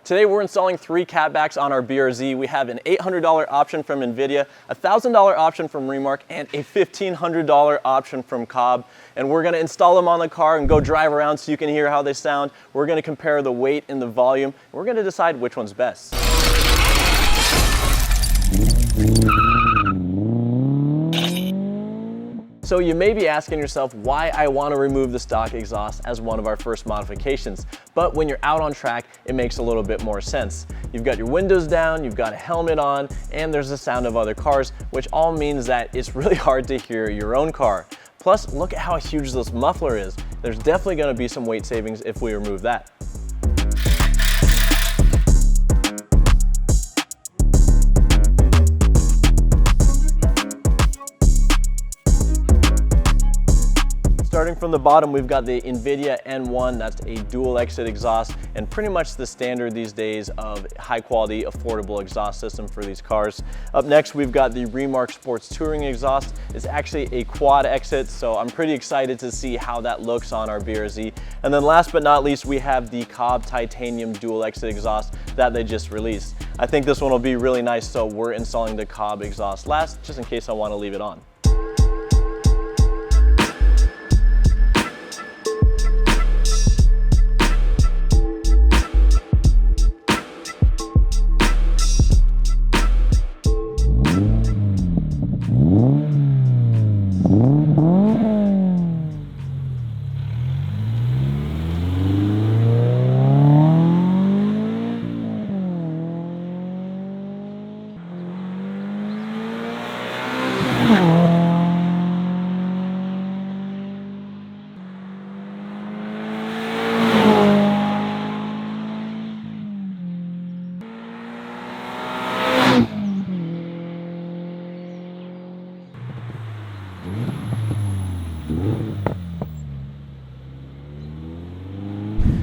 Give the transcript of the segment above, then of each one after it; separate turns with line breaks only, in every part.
Today we're installing 3 catbacks on our BRZ. We have an $800 option from Invidia, a $1,000 option from Remark, and a $1,500 option from COBB. And we're gonna install them on the car and go drive around so you can hear how they sound. We're gonna compare the weight and the volume, and we're gonna decide which one's best. So you may be asking yourself why I want to remove the stock exhaust as one of our first modifications, but when you're out on track, it makes a little bit more sense. You've got your windows down, you've got a helmet on, and there's the sound of other cars, which all means that it's really hard to hear your own car. Plus, look at how huge this muffler is. There's definitely going to be some weight savings if we remove that. Starting from the bottom, we've got the Invidia N1, that's a dual exit exhaust, and pretty much the standard these days of high quality, affordable exhaust system for these cars. Up next, we've got the Remark Sports Touring exhaust. It's actually a quad exit, so I'm pretty excited to see how that looks on our BRZ. And then last but not least, we have the COBB titanium dual exit exhaust that they just released. I think this one will be really nice, so we're installing the COBB exhaust last, just in case I want to leave it on.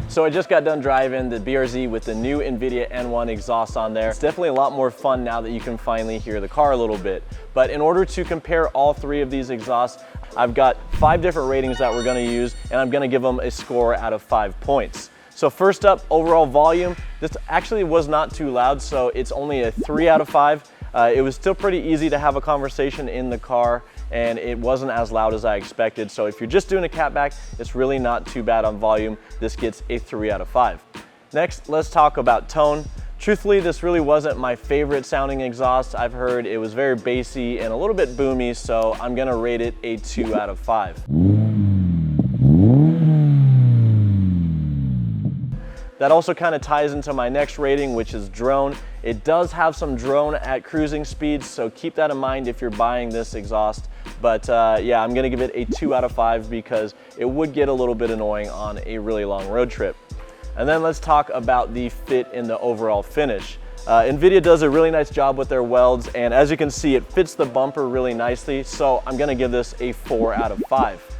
So I just got done driving the BRZ with the new Invidia N1 exhaust on there. It's definitely a lot more fun now that you can finally hear the car a little bit. But in order to compare all 3 of these exhausts, I've got 5 different ratings that we're gonna use, and I'm gonna give them a score out of 5 points. So first up, overall volume. This actually was not too loud, so it's only a 3 out of 5. It was still pretty easy to have a conversation in the car, and it wasn't as loud as I expected. So if you're just doing a catback, it's really not too bad on volume. This gets a 3 out of 5. Next, let's talk about tone. Truthfully, this really wasn't my favorite sounding exhaust I've heard. It was very bassy and a little bit boomy, so I'm gonna rate it a 2 out of 5. That also kind of ties into my next rating, which is drone. It does have some drone at cruising speeds, so keep that in mind if you're buying this exhaust. But yeah, I'm gonna give it a 2 out of 5 because it would get a little bit annoying on a really long road trip. And then let's talk about the fit and the overall finish. Invidia does a really nice job with their welds, and as you can see, it fits the bumper really nicely, so I'm gonna give this a 4 out of 5.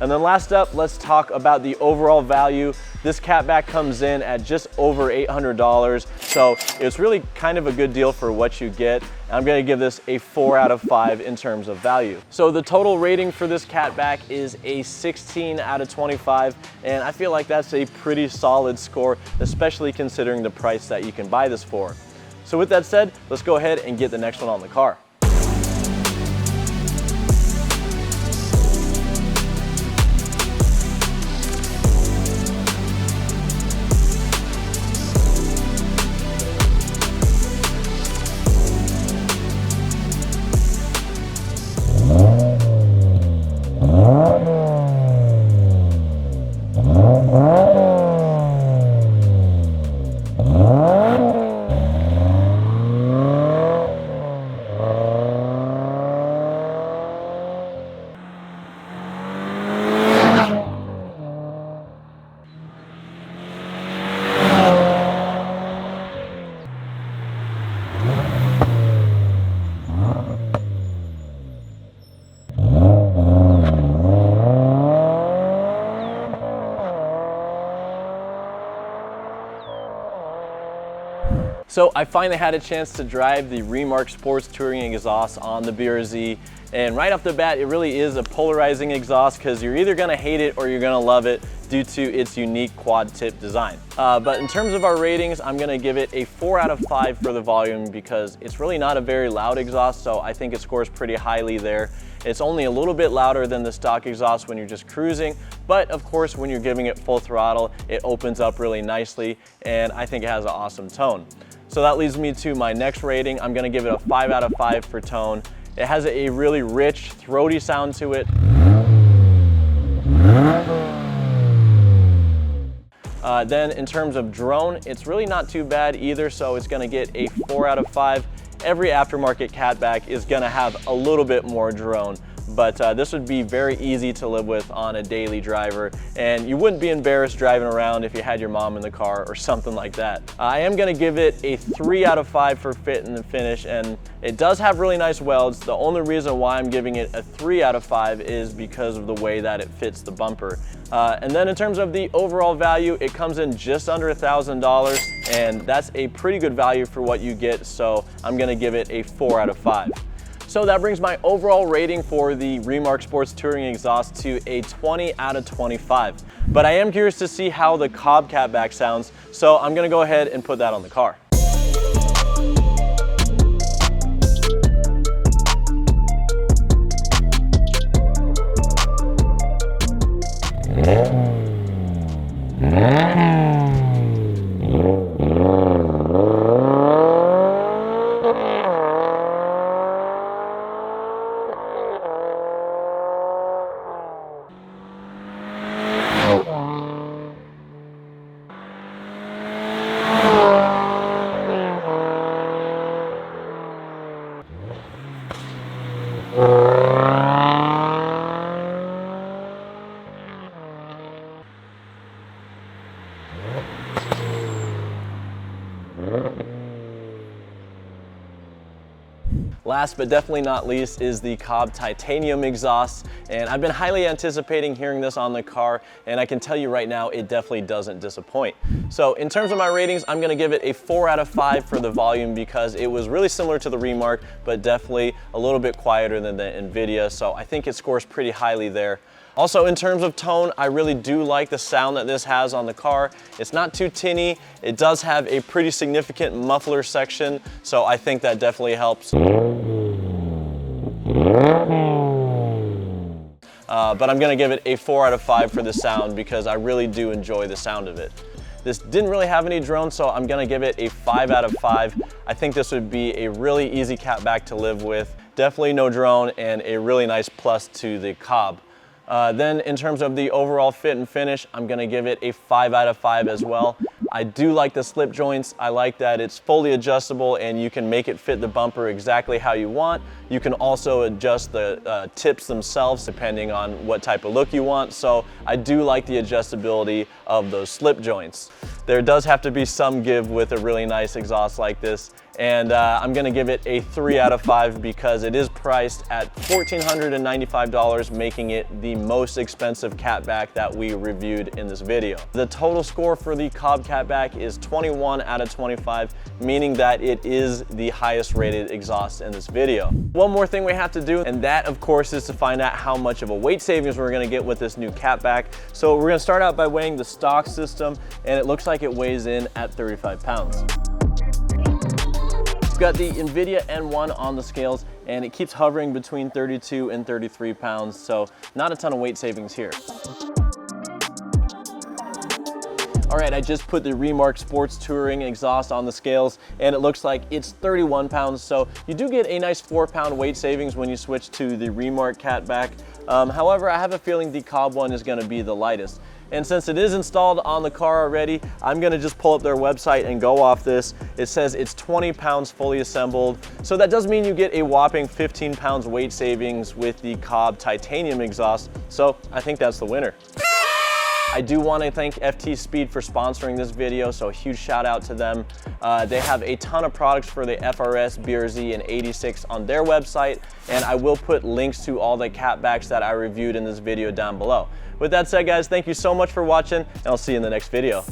And then last up, let's talk about the overall value. This catback comes in at just over $800, so it's really kind of a good deal for what you get. I'm gonna give this a 4 out of 5 in terms of value. So the total rating for this catback is a 16 out of 25, and I feel like that's a pretty solid score, especially considering the price that you can buy this for. So with that said, let's go ahead and get the next one on the car. So I finally had a chance to drive the Remark Sports Touring exhaust on the BRZ, and right off the bat, it really is a polarizing exhaust because you're either gonna hate it or you're gonna love it. due to its unique quad tip design. But in terms of our ratings, I'm gonna give it a 4 out of 5 for the volume because it's really not a very loud exhaust, so I think it scores pretty highly there. It's only a little bit louder than the stock exhaust when you're just cruising, but of course when you're giving it full throttle, it opens up really nicely, and I think it has an awesome tone. So that leads me to my next rating. I'm gonna give it a 5 out of 5 for tone. It has a really rich, throaty sound to it. Then in terms of drone, it's really not too bad either, so it's gonna get a 4 out of 5. Every aftermarket catback is gonna have a little bit more drone, but this would be very easy to live with on a daily driver, and you wouldn't be embarrassed driving around if you had your mom in the car or something like that. I am gonna give it a 3 out of 5 for fit and finish, and it does have really nice welds. The only reason why I'm giving it a 3 out of 5 is because of the way that it fits the bumper. And then in terms of the overall value, it comes in just under $1,000, and that's a pretty good value for what you get, so I'm gonna give it a 4 out of 5. So that brings my overall rating for the Remark Sports Touring exhaust to a 20 out of 25. But I am curious to see how the COBB catback sounds, so I'm gonna go ahead and put that on the car. Last but definitely not least is the COBB titanium exhaust, and I've been highly anticipating hearing this on the car, and I can tell you right now it definitely doesn't disappoint. So in terms of my ratings, I'm gonna give it a 4 out of 5 for the volume because it was really similar to the Remark, but definitely a little bit quieter than the Invidia, so I think it scores pretty highly there. Also, in terms of tone, I really do like the sound that this has on the car. It's not too tinny. It does have a pretty significant muffler section, so I think that definitely helps. But I'm gonna give it a 4 out of 5 for the sound because I really do enjoy the sound of it. This didn't really have any drone, so I'm gonna give it a 5 out of 5. I think this would be a really easy catback to live with. Definitely no drone and a really nice plus to the COBB. Then in terms of the overall fit and finish, I'm gonna give it a 5 out of 5 as well. I do like the slip joints. I like that it's fully adjustable and you can make it fit the bumper exactly how you want. You can also adjust the tips themselves depending on what type of look you want. So I do like the adjustability of those slip joints. There does have to be some give with a really nice exhaust like this. And I'm gonna give it a 3 out of 5 because it is priced at $1,495, making it the most expensive catback that we reviewed in this video. The total score for the COBB catback is 21 out of 25, meaning that it is the highest rated exhaust in this video. One more thing we have to do, and that of course is to find out how much of a weight savings we're gonna get with this new catback. So we're gonna start out by weighing the stock system, and it looks like it weighs in at 35 pounds. We've got the Invidia N1 on the scales, and it keeps hovering between 32 and 33 pounds, so not a ton of weight savings here. All right, I just put the Remark Sports Touring exhaust on the scales, and it looks like it's 31 pounds, so you do get a nice 4-pound weight savings when you switch to the Remark catback. However, I have a feeling the COBB one is gonna be the lightest. And since it is installed on the car already, I'm gonna just pull up their website and go off this. It says it's 20 pounds fully assembled. So that does mean you get a whopping 15 pounds weight savings with the COBB titanium exhaust. So I think that's the winner. I do want to thank FT Speed for sponsoring this video, so a huge shout out to them. They have a ton of products for the FRS, BRZ, and 86 on their website, and I will put links to all the catbacks that I reviewed in this video down below. With that said, guys, thank you so much for watching, and I'll see you in the next video.